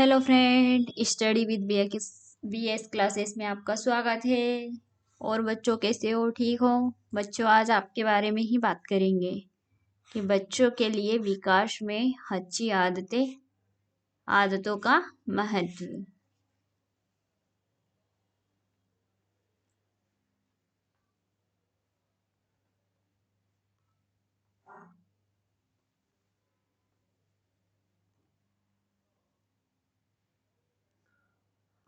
Hello friend, study with BS classes में आपका स्वागत है। और बच्चों कैसे हो? ठीक हो? बच्चों, आज आपके बारे में ही बात करेंगे कि बच्चों के लिए विकास में अच्छी आदतों का महत्व।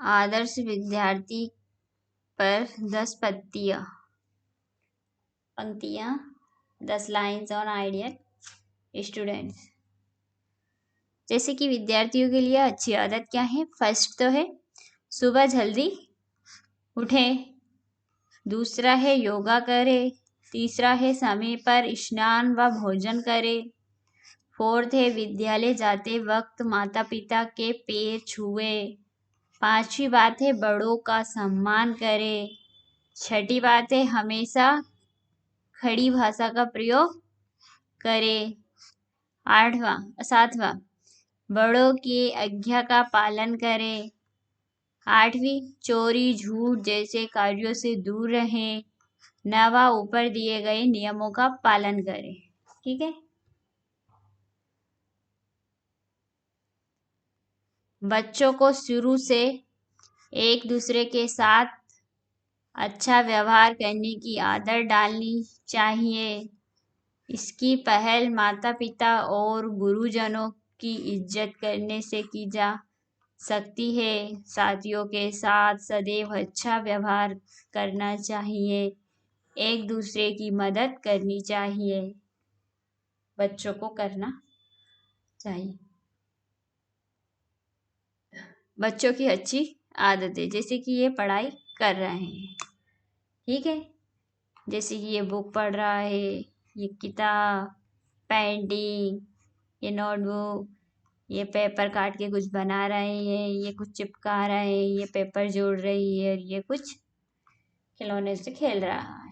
आदर्श विद्यार्थी पर 10 पंक्तियां 10 लाइन्स ऑन आइडियल स्टूडेंट्स। जैसे कि विद्यार्थियों के लिए अच्छी आदत क्या है? फर्स्ट तो है सुबह जल्दी उठे। दूसरा है योगा करे। तीसरा है समय पर स्नान व भोजन करे। फोर्थ है विद्यालय जाते वक्त माता पिता के पैर छुए। पांचवी बात है बड़ों का सम्मान करे। छठी बात है हमेशा खड़ी भाषा का प्रयोग करे। सातवां बड़ों की आज्ञा का पालन करे। आठवीं चोरी झूठ जैसे कार्यों से दूर रहें। नवा ऊपर दिए गए नियमों का पालन करें। ठीक है। बच्चों को शुरू से एक दूसरे के साथ अच्छा व्यवहार करने की आदत डालनी चाहिए। इसकी पहल माता पिता और गुरुजनों की इज्जत करने से की जा सकती है। साथियों के साथ सदैव अच्छा व्यवहार करना चाहिए। एक दूसरे की मदद करनी चाहिए। बच्चों को करना चाहिए। बच्चों की अच्छी आदतें, जैसे कि ये पढ़ाई कर रहे हैं, ठीक है। जैसे कि ये बुक पढ़ रहा है, ये किताब, पेंटिंग, ये नोटबुक, ये पेपर काट के कुछ बना रहे हैं, ये कुछ चिपका रहे हैं, ये पेपर जोड़ रही है और ये कुछ खिलौने से खेल रहा है।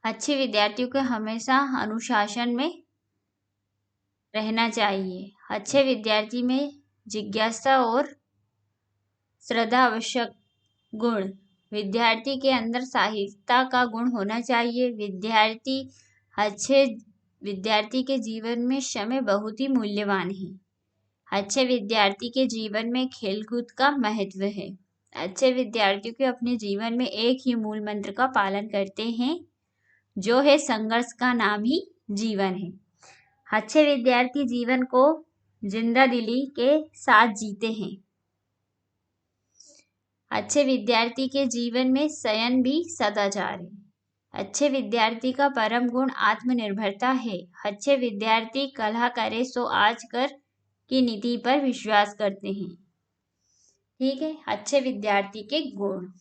अच्छे विद्यार्थियों को हमेशा अनुशासन में रहना चाहिए। अच्छे विद्यार्थी में जिज्ञासा और श्रद्धा आवश्यक गुण। विद्यार्थी के अंदर साहित्यता का गुण होना चाहिए। अच्छे विद्यार्थी के जीवन में समय बहुत ही मूल्यवान है। अच्छे विद्यार्थी के जीवन में खेलकूद का महत्व है। अच्छे विद्यार्थी के अपने जीवन में एक ही मूल मंत्र का पालन करते हैं, जो है संघर्ष का नाम ही जीवन है। अच्छे विद्यार्थी जीवन को जिंदा दिली के साथ जीते हैं। अच्छे विद्यार्थी के जीवन में शयन भी सदाचार है। अच्छे विद्यार्थी का परम गुण आत्मनिर्भरता है। अच्छे विद्यार्थी कलह करे सो आज कर की नीति पर विश्वास करते हैं। ठीक है। अच्छे विद्यार्थी के गुण।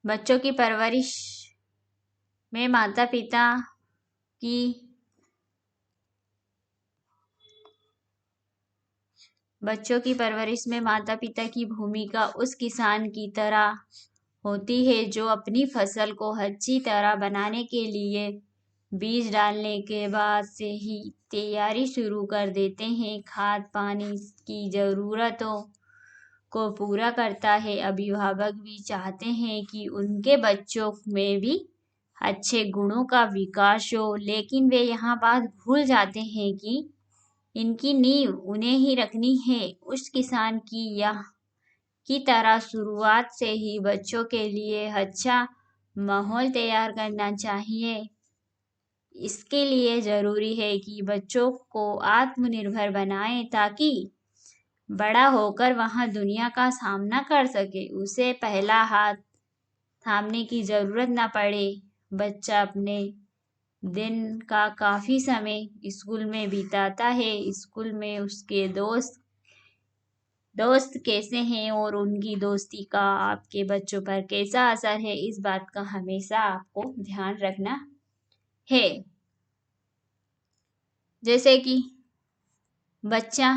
बच्चों की परवरिश में माता पिता की बच्चों की परवरिश में माता पिता की भूमिका उस किसान की तरह होती है जो अपनी फसल को अच्छी तरह बनाने के लिए बीज डालने के बाद से ही तैयारी शुरू कर देते हैं। खाद पानी की ज़रूरतों को पूरा करता है। अभिभावक भी चाहते हैं कि उनके बच्चों में भी अच्छे गुणों का विकास हो, लेकिन वे यहाँ बात भूल जाते हैं कि इनकी नींव उन्हें ही रखनी है। उस किसान की तरह शुरुआत से ही बच्चों के लिए अच्छा माहौल तैयार करना चाहिए। इसके लिए जरूरी है कि बच्चों को आत्मनिर्भर बनाएं, ताकि बड़ा होकर वह दुनिया का सामना कर सके। उसे पहला हाथ थामने की जरूरत न पड़े। बच्चा अपने दिन का काफी समय स्कूल में बिताता है। स्कूल में उसके दोस्त कैसे हैं और उनकी दोस्ती का आपके बच्चों पर कैसा असर है, इस बात का हमेशा आपको ध्यान रखना है। जैसे कि बच्चा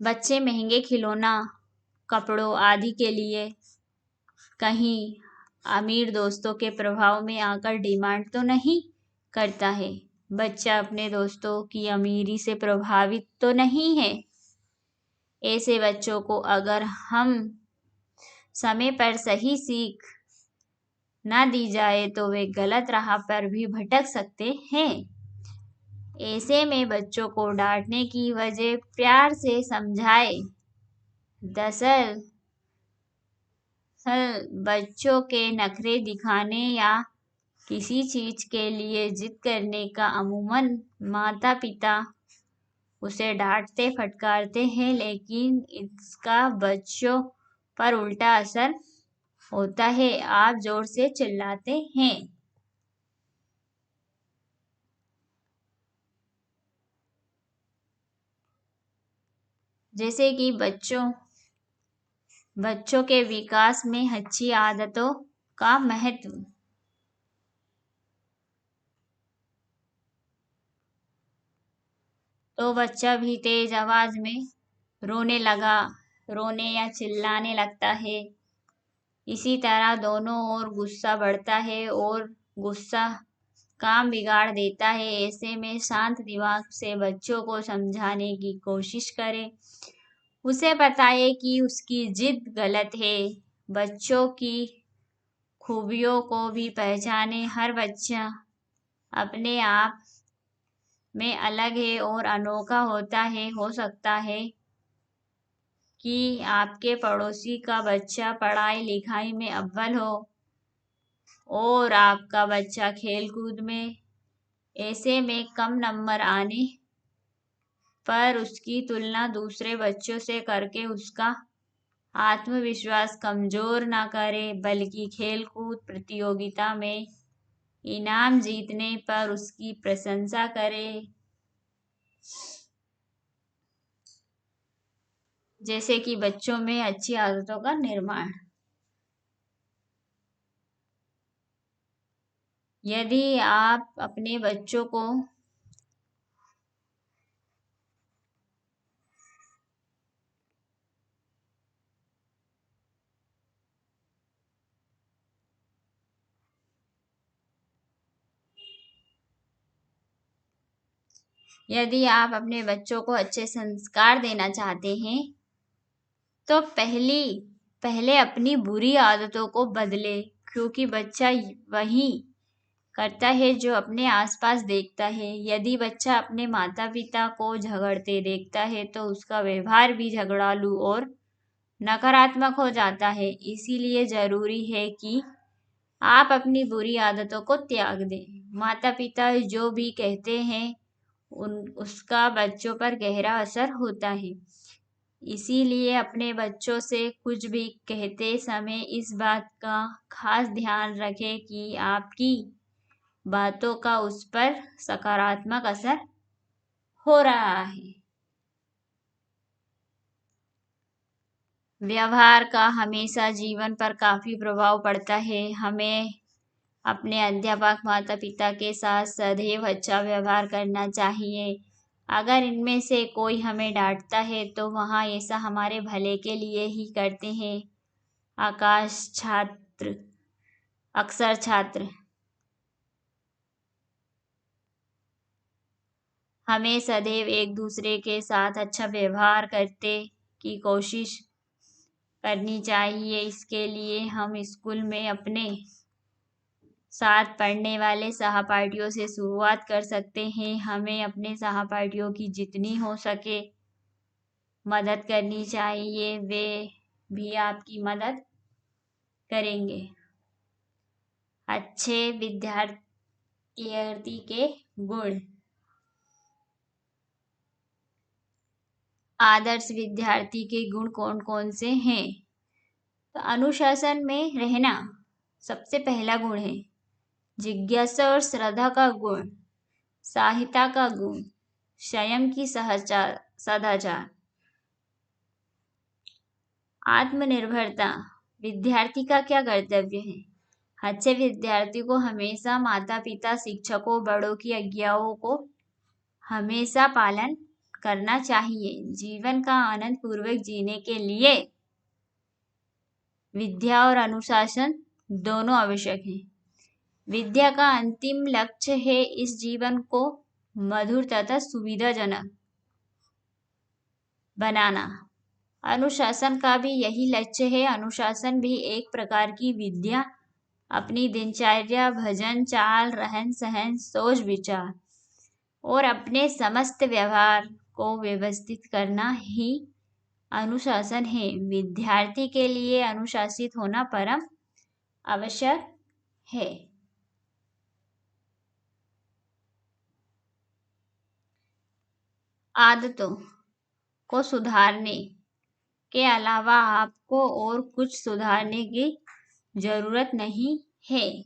बच्चे महंगे खिलौना, कपड़ों आदि के लिए कहीं अमीर दोस्तों के प्रभाव में आकर डिमांड तो नहीं करता है। बच्चा अपने दोस्तों की अमीरी से प्रभावित तो नहीं है। ऐसे बच्चों को अगर हम समय पर सही सीख ना दी जाए तो वे गलत राह पर भी भटक सकते हैं। ऐसे में बच्चों को डांटने की वजह प्यार से समझाए। दरअसल बच्चों के नखरे दिखाने या किसी चीज के लिए जिद करने का अमूमन माता पिता उसे डांटते फटकारते हैं, लेकिन इसका बच्चों पर उल्टा असर होता है। आप जोर से चिल्लाते हैं, जैसे कि बच्चों के विकास में अच्छी आदतों का महत्व। तो बच्चा भी तेज आवाज में रोने या चिल्लाने लगता है। इसी तरह दोनों ओर गुस्सा बढ़ता है और गुस्सा काम बिगाड़ देता है। ऐसे में शांत दिमाग से बच्चों को समझाने की कोशिश करें। उसे बताए कि उसकी जिद गलत है। बच्चों की खूबियों को भी पहचाने। हर बच्चा अपने आप में अलग है और अनोखा होता है। हो सकता है कि आपके पड़ोसी का बच्चा पढ़ाई लिखाई में अव्वल हो और आपका बच्चा खेल कूद में। ऐसे में कम नंबर आने पर उसकी तुलना दूसरे बच्चों से करके उसका आत्मविश्वास कमजोर ना करे, बल्कि खेल कूद प्रतियोगिता में इनाम जीतने पर उसकी प्रशंसा करे। जैसे कि बच्चों में अच्छी आदतों का निर्माण। यदि आप अपने बच्चों को अच्छे संस्कार देना चाहते हैं तो पहले अपनी बुरी आदतों को बदले, क्योंकि बच्चा वही करता है जो अपने आसपास देखता है। यदि बच्चा अपने माता पिता को झगड़ते देखता है तो उसका व्यवहार भी झगड़ालू और नकारात्मक हो जाता है। इसीलिए जरूरी है कि आप अपनी बुरी आदतों को त्याग दें। माता पिता जो भी कहते हैं उसका बच्चों पर गहरा असर होता है। इसीलिए अपने बच्चों से कुछ भी कहते समय इस बात का खास ध्यान रखें कि आपकी बातों का उस पर सकारात्मक असर हो रहा है। व्यवहार का हमेशा जीवन पर काफी प्रभाव पड़ता है। हमें अपने अध्यापक माता पिता के साथ सदैव अच्छा व्यवहार करना चाहिए। अगर इनमें से कोई हमें डांटता है तो वहाँ ऐसा हमारे भले के लिए ही करते हैं। अक्सर छात्र हमें सदैव एक दूसरे के साथ अच्छा व्यवहार करते की कोशिश करनी चाहिए। इसके लिए हम स्कूल में अपने साथ पढ़ने वाले सहपाठियों से शुरुआत कर सकते हैं। हमें अपने सहपाठियों की जितनी हो सके मदद करनी चाहिए, वे भी आपकी मदद करेंगे। अच्छे विद्यार्थी के गुण। आदर्श विद्यार्थी के गुण कौन कौन से हैं? तो अनुशासन में रहना सबसे पहला गुण है। जिज्ञासा और श्रद्धा का गुण, सहायता का गुण, संयम की सदाचार, आत्मनिर्भरता। विद्यार्थी का क्या कर्तव्य है? अच्छे विद्यार्थी को हमेशा माता पिता शिक्षकों बड़ों की आज्ञाओं को हमेशा पालन करना चाहिए। जीवन का आनंद पूर्वक जीने के लिए विद्या और अनुशासन दोनों आवश्यक हैं। विद्या का अंतिम लक्ष्य है इस जीवन को मधुर तथा सुविधाजनक बनाना। अनुशासन का भी यही लक्ष्य है। अनुशासन भी एक प्रकार की विद्या, अपनी दिनचर्या, भजन, चाल, रहन सहन, सोच विचार और अपने समस्त व्यवहार को व्यवस्थित करना ही अनुशासन है। विद्यार्थी के लिए अनुशासित होना परम आवश्यक है। आदतों को सुधारने के अलावा आपको और कुछ सुधारने की जरूरत नहीं है।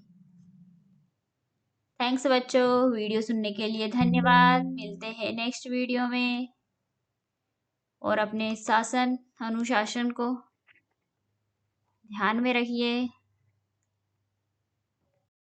थैंक्स बच्चों, वीडियो सुनने के लिए धन्यवाद। मिलते हैं नेक्स्ट वीडियो में। और अपने शासन अनुशासन को ध्यान में रखिए।